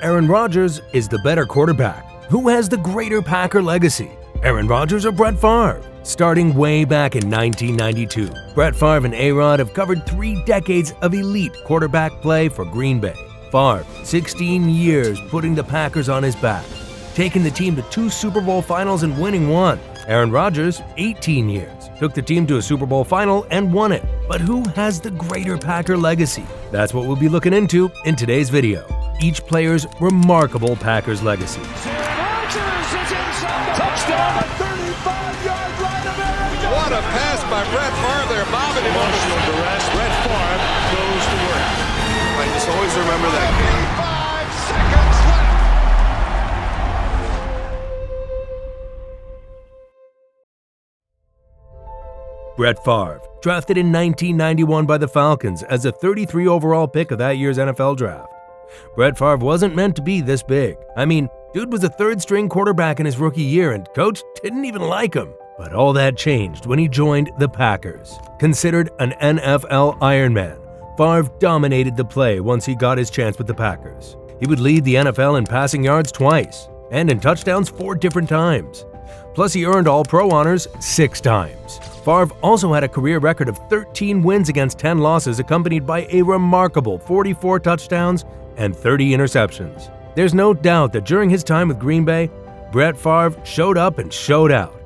Aaron Rodgers is the better quarterback? Who has the greater Packer legacy? Aaron Rodgers or Brett Favre? Starting way back in 1992, Brett Favre and A-Rod have covered 3 decades of elite quarterback play for Green Bay. Favre, 16 years putting the Packers on his back, taking the team to 2 Super Bowl finals and winning 1. Aaron Rodgers, 18 years, took the team to a Super Bowl final and won it. But who has the greater Packer legacy? That's what we'll be looking into in today's video. Each player's remarkable Packers legacy. Touchdown, a 35-yard line of Aaron. What a pass by Brett Favre there, bobbing him over. Emotional duress. Brett Favre goes to work. I just always remember that game. 5 seconds left. Brett Favre, drafted in 1991 by the Falcons as a 33 overall pick of that year's NFL draft. Brett Favre wasn't meant to be this big. I mean, dude was a 3rd-string quarterback in his rookie year and coach didn't even like him. But all that changed when he joined the Packers. Considered an NFL ironman, Favre dominated the play once he got his chance with the Packers. He would lead the NFL in passing yards twice and in touchdowns 4 different times. Plus, he earned All-Pro honors 6 times. Favre also had a career record of 13 wins against 10 losses, accompanied by a remarkable 44 touchdowns and 30 interceptions. There's no doubt that during his time with Green Bay, Brett Favre showed up and showed out.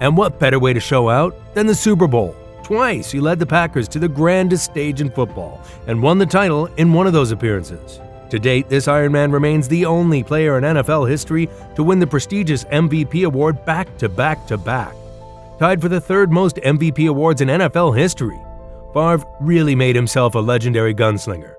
And what better way to show out than the Super Bowl? Twice he led the Packers to the grandest stage in football and won the title in one of those appearances. To date, this Ironman remains the only player in NFL history to win the prestigious MVP award back-to-back-to-back. Tied for the 3rd most MVP awards in NFL history, Favre really made himself a legendary gunslinger.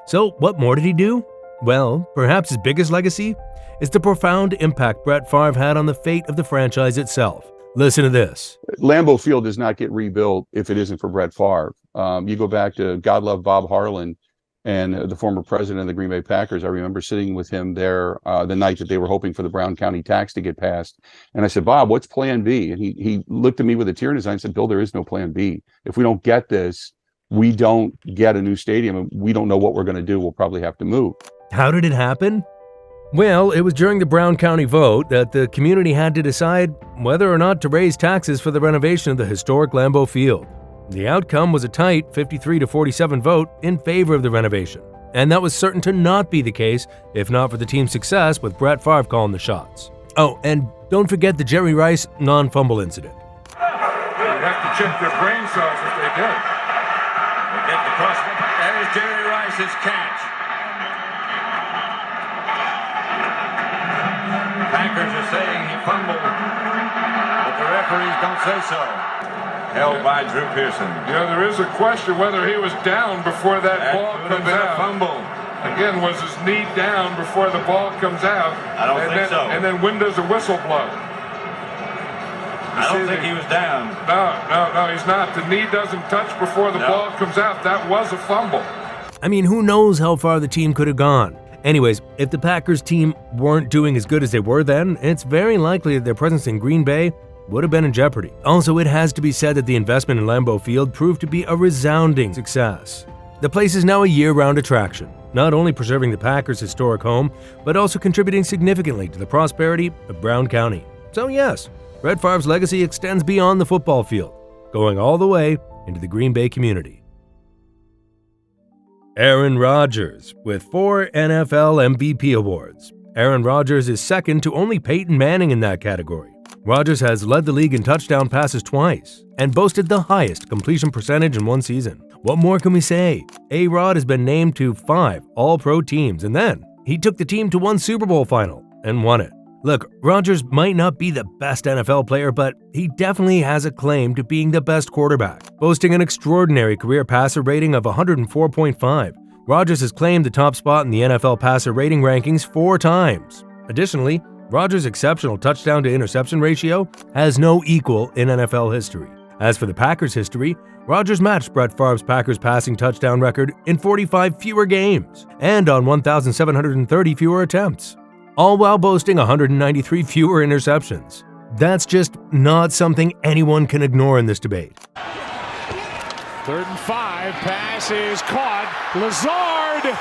So what more did he do? Well, perhaps his biggest legacy is the profound impact Brett Favre had on the fate of the franchise itself. Listen to this. Lambeau Field does not get rebuilt if it isn't for Brett Favre. You go back to God love Bob Harlan and the former president of the Green Bay Packers. I remember sitting with him there the night that they were hoping for the Brown County tax to get passed. And I said, Bob, what's plan B? And he looked at me with a tear in his eye and said, Bill, there is no plan B. If we don't get this, we don't get a new stadium and we don't know what we're going to do. We'll probably have to move. How did it happen? Well, it was during the Brown County vote that the community had to decide whether or not to raise taxes for the renovation of the historic Lambeau Field. The outcome was a tight 53-47 vote in favor of the renovation, and that was certain to not be the case if not for the team's success with Brett Favre calling the shots. Oh, and don't forget the Jerry Rice non-fumble incident. You'd have to check their brain cells if they did. They get the cross. There's Jerry Rice's catch. Packers are saying he fumbled, but the referees don't say so. Held by Drew Pearson. You know, there is a question whether he was down before that ball comes out. Fumble. Again, was his knee down before the ball comes out? I don't think so. And then when does the whistle blow? I don't think he was down. No, he's not. The knee doesn't touch before the ball comes out. That was a fumble. I mean, who knows how far the team could have gone? Anyways, if the Packers team weren't doing as good as they were then, it's very likely that their presence in Green Bay would have been in jeopardy. Also, it has to be said that the investment in Lambeau Field proved to be a resounding success. The place is now a year-round attraction, not only preserving the Packers' historic home, but also contributing significantly to the prosperity of Brown County. So yes, Brett Favre's legacy extends beyond the football field, going all the way into the Green Bay community. Aaron Rodgers, with 4 NFL MVP awards. Aaron Rodgers is second to only Peyton Manning in that category. Rodgers has led the league in touchdown passes twice and boasted the highest completion percentage in one season. What more can we say? A-Rod has been named to 5 All-Pro teams, and then he took the team to 1 Super Bowl final and won it. Look, Rodgers might not be the best NFL player, but he definitely has a claim to being the best quarterback, boasting an extraordinary career passer rating of 104.5. Rodgers has claimed the top spot in the NFL passer rating rankings 4 times. Additionally, Rodgers' exceptional touchdown to interception ratio has no equal in NFL history. As for the Packers' history, Rodgers matched Brett Favre's Packers passing touchdown record in 45 fewer games and on 1,730 fewer attempts, all while boasting 193 fewer interceptions. That's just not something anyone can ignore in this debate. 3rd and 5, pass is caught. Lazard,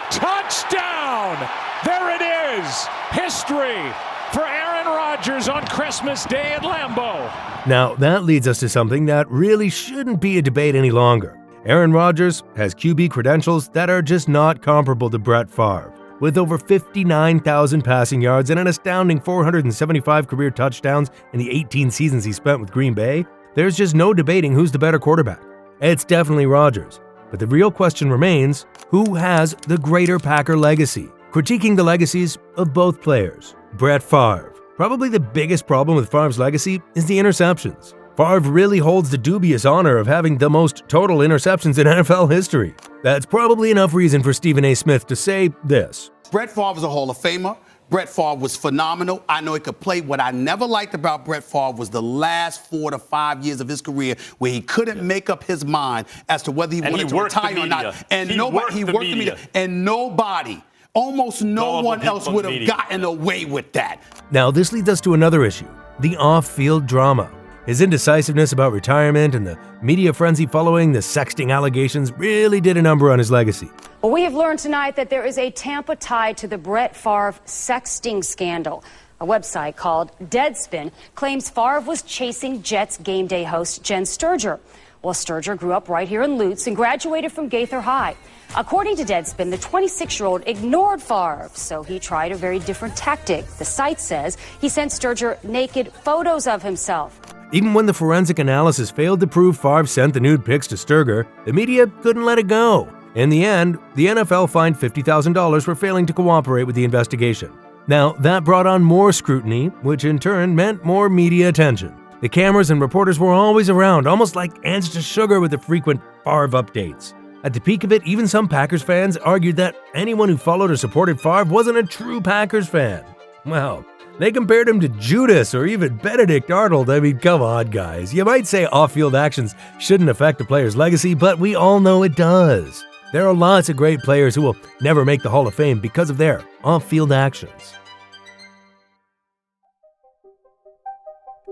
touchdown! touchdown. There it is. History for Aaron Rodgers on Christmas Day at Lambeau. Now, that leads us to something that really shouldn't be a debate any longer. Aaron Rodgers has QB credentials that are just not comparable to Brett Favre. With over 59,000 passing yards and an astounding 475 career touchdowns in the 18 seasons he spent with Green Bay, there's just no debating who's the better quarterback. It's definitely Rodgers. But the real question remains, who has the greater Packer legacy? Critiquing the legacies of both players. Brett Favre. Probably the biggest problem with Favre's legacy is the interceptions. Favre really holds the dubious honor of having the most total interceptions in NFL history. That's probably enough reason for Stephen A. Smith to say this. Brett Favre is a Hall of Famer. Brett Favre was phenomenal. I know he could play. What I never liked about Brett Favre was the last 4 to 5 years of his career where he couldn't make up his mind as to whether he wanted to retire or not. And he worked the media. And nobody, almost no one else would have gotten away with that. Now, this leads us to another issue, the off-field drama. His indecisiveness about retirement and the media frenzy following the sexting allegations really did a number on his legacy. Well, we have learned tonight that there is a Tampa tie to the Brett Favre sexting scandal. A website called Deadspin claims Favre was chasing Jets game day host Jen Sturger. Well, Sturger grew up right here in Lutz and graduated from Gaither High. According to Deadspin, the 26-year-old ignored Favre, so he tried a very different tactic. The site says he sent Sturger naked photos of himself. Even when the forensic analysis failed to prove Favre sent the nude pics to Sturger, the media couldn't let it go. In the end, the NFL fined $50,000 for failing to cooperate with the investigation. Now, that brought on more scrutiny, which in turn meant more media attention. The cameras and reporters were always around, almost like ants to sugar with the frequent Favre updates. At the peak of it, even some Packers fans argued that anyone who followed or supported Favre wasn't a true Packers fan. Well, they compared him to Judas or even Benedict Arnold. I mean, come on, guys. You might say off-field actions shouldn't affect a player's legacy, but we all know it does. There are lots of great players who will never make the Hall of Fame because of their off-field actions.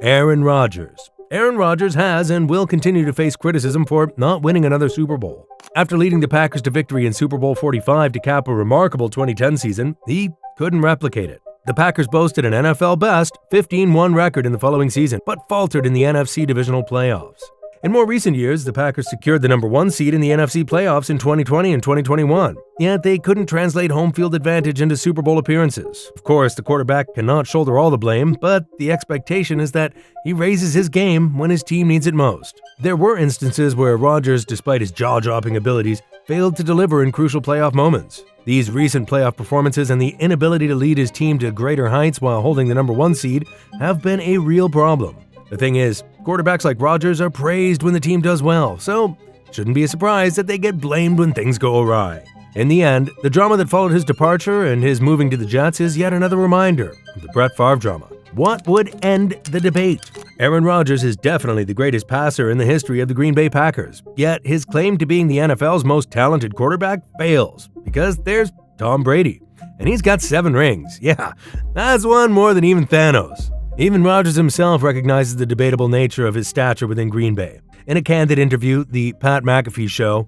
Aaron Rodgers. Aaron Rodgers has and will continue to face criticism for not winning another Super Bowl. After leading the Packers to victory in Super Bowl 45 to cap a remarkable 2010 season, he couldn't replicate it. The Packers boasted an NFL-best 15-1 record in the following season, but faltered in the NFC divisional playoffs. In more recent years, the Packers secured the number 1 seed in the NFC playoffs in 2020 and 2021, yet they couldn't translate home field advantage into Super Bowl appearances. Of course, the quarterback cannot shoulder all the blame, but the expectation is that he raises his game when his team needs it most. There were instances where Rodgers, despite his jaw-dropping abilities, failed to deliver in crucial playoff moments. These recent playoff performances and the inability to lead his team to greater heights while holding the number 1 seed have been a real problem. The thing is, quarterbacks like Rodgers are praised when the team does well, so it shouldn't be a surprise that they get blamed when things go awry. In the end, the drama that followed his departure and his moving to the Jets is yet another reminder of the Brett Favre drama. What would end the debate? Aaron Rodgers is definitely the greatest passer in the history of the Green Bay Packers, yet his claim to being the NFL's most talented quarterback fails, because there's Tom Brady, and he's got 7 rings. Yeah, that's one more than even Thanos. Even Rodgers himself recognizes the debatable nature of his stature within Green Bay. In a candid interview, the Pat McAfee Show,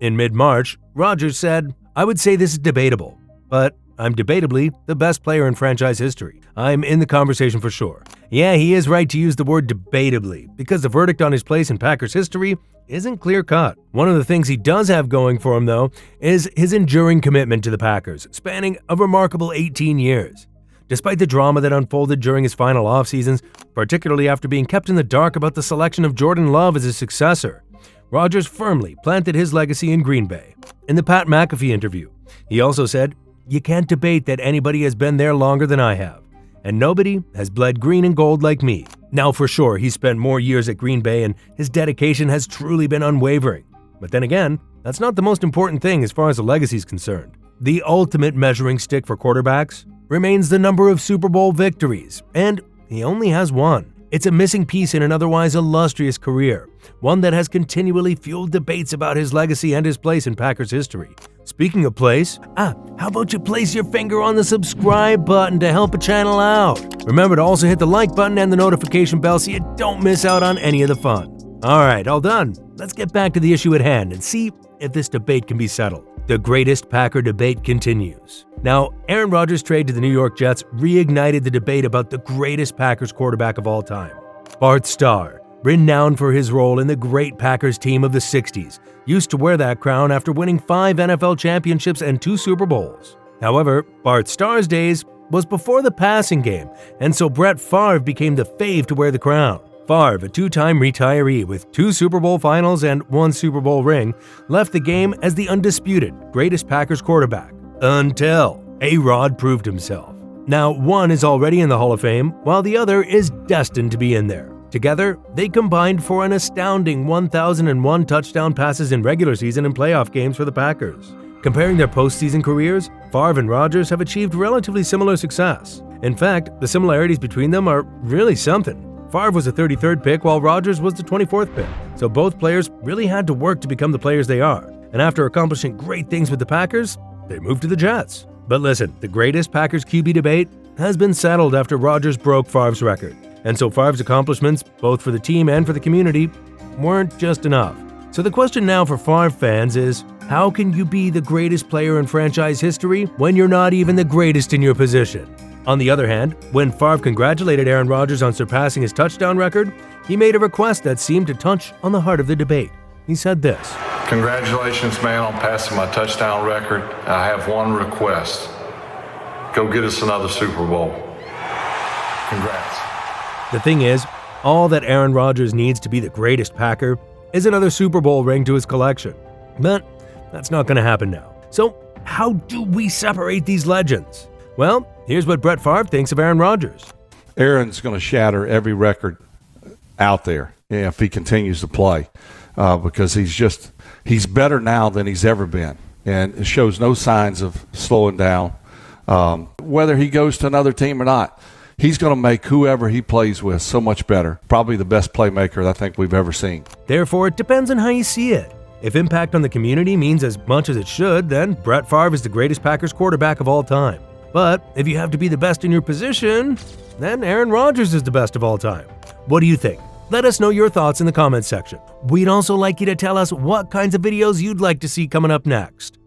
in mid-March, Rodgers said, "I would say this is debatable, but I'm debatably the best player in franchise history. I'm in the conversation for sure." Yeah, he is right to use the word debatably, because the verdict on his place in Packers history isn't clear-cut. One of the things he does have going for him, though, is his enduring commitment to the Packers, spanning a remarkable 18 years. Despite the drama that unfolded during his final off-seasons, particularly after being kept in the dark about the selection of Jordan Love as his successor, Rodgers firmly planted his legacy in Green Bay. In the Pat McAfee interview, he also said, "You can't debate that anybody has been there longer than I have, and nobody has bled green and gold like me." Now, for sure, he's spent more years at Green Bay, and his dedication has truly been unwavering. But then again, that's not the most important thing as far as the legacy is concerned. The ultimate measuring stick for quarterbacks remains the number of Super Bowl victories, and he only has 1. It's a missing piece in an otherwise illustrious career, one that has continually fueled debates about his legacy and his place in Packers history. Speaking of place, how about you place your finger on the subscribe button to help a channel out? Remember to also hit the like button and the notification bell so you don't miss out on any of the fun. Alright, all done. Let's get back to the issue at hand and see if this debate can be settled. The greatest Packer debate continues. Now, Aaron Rodgers' trade to the New York Jets reignited the debate about the greatest Packers quarterback of all time. Bart Starr, renowned for his role in the great Packers team of the 60s, used to wear that crown after winning 5 NFL championships and 2 Super Bowls. However, Bart Starr's days was before the passing game, and so Brett Favre became the fave to wear the crown. Favre, a 2-time retiree with 2 Super Bowl finals and 1 Super Bowl ring, left the game as the undisputed greatest Packers quarterback, until A-Rod proved himself. Now, one is already in the Hall of Fame, while the other is destined to be in there. Together, they combined for an astounding 1,001 touchdown passes in regular season and playoff games for the Packers. Comparing their postseason careers, Favre and Rodgers have achieved relatively similar success. In fact, the similarities between them are really something. Favre was the 33rd pick while Rodgers was the 24th pick, so both players really had to work to become the players they are. And after accomplishing great things with the Packers, they moved to the Jets. But listen, the greatest Packers QB debate has been settled after Rodgers broke Favre's record. And so Favre's accomplishments, both for the team and for the community, weren't just enough. So the question now for Favre fans is, how can you be the greatest player in franchise history when you're not even the greatest in your position? On the other hand, when Favre congratulated Aaron Rodgers on surpassing his touchdown record, he made a request that seemed to touch on the heart of the debate. He said this: Congratulations, man, on passing my touchdown record. I have one request. Go get us another Super Bowl. Congrats. The thing is, all that Aaron Rodgers needs to be the greatest Packer is another Super Bowl ring to his collection. But that's not going to happen now. So how do we separate these legends? Well, here's what Brett Favre thinks of Aaron Rodgers. Aaron's going to shatter every record out there if he continues to play because he's better now than he's ever been. And it shows no signs of slowing down. Whether he goes to another team or not, he's going to make whoever he plays with so much better. Probably the best playmaker I think we've ever seen. Therefore, it depends on how you see it. If impact on the community means as much as it should, then Brett Favre is the greatest Packers quarterback of all time. But if you have to be the best in your position, then Aaron Rodgers is the best of all time. What do you think? Let us know your thoughts in the comments section. We'd also like you to tell us what kinds of videos you'd like to see coming up next.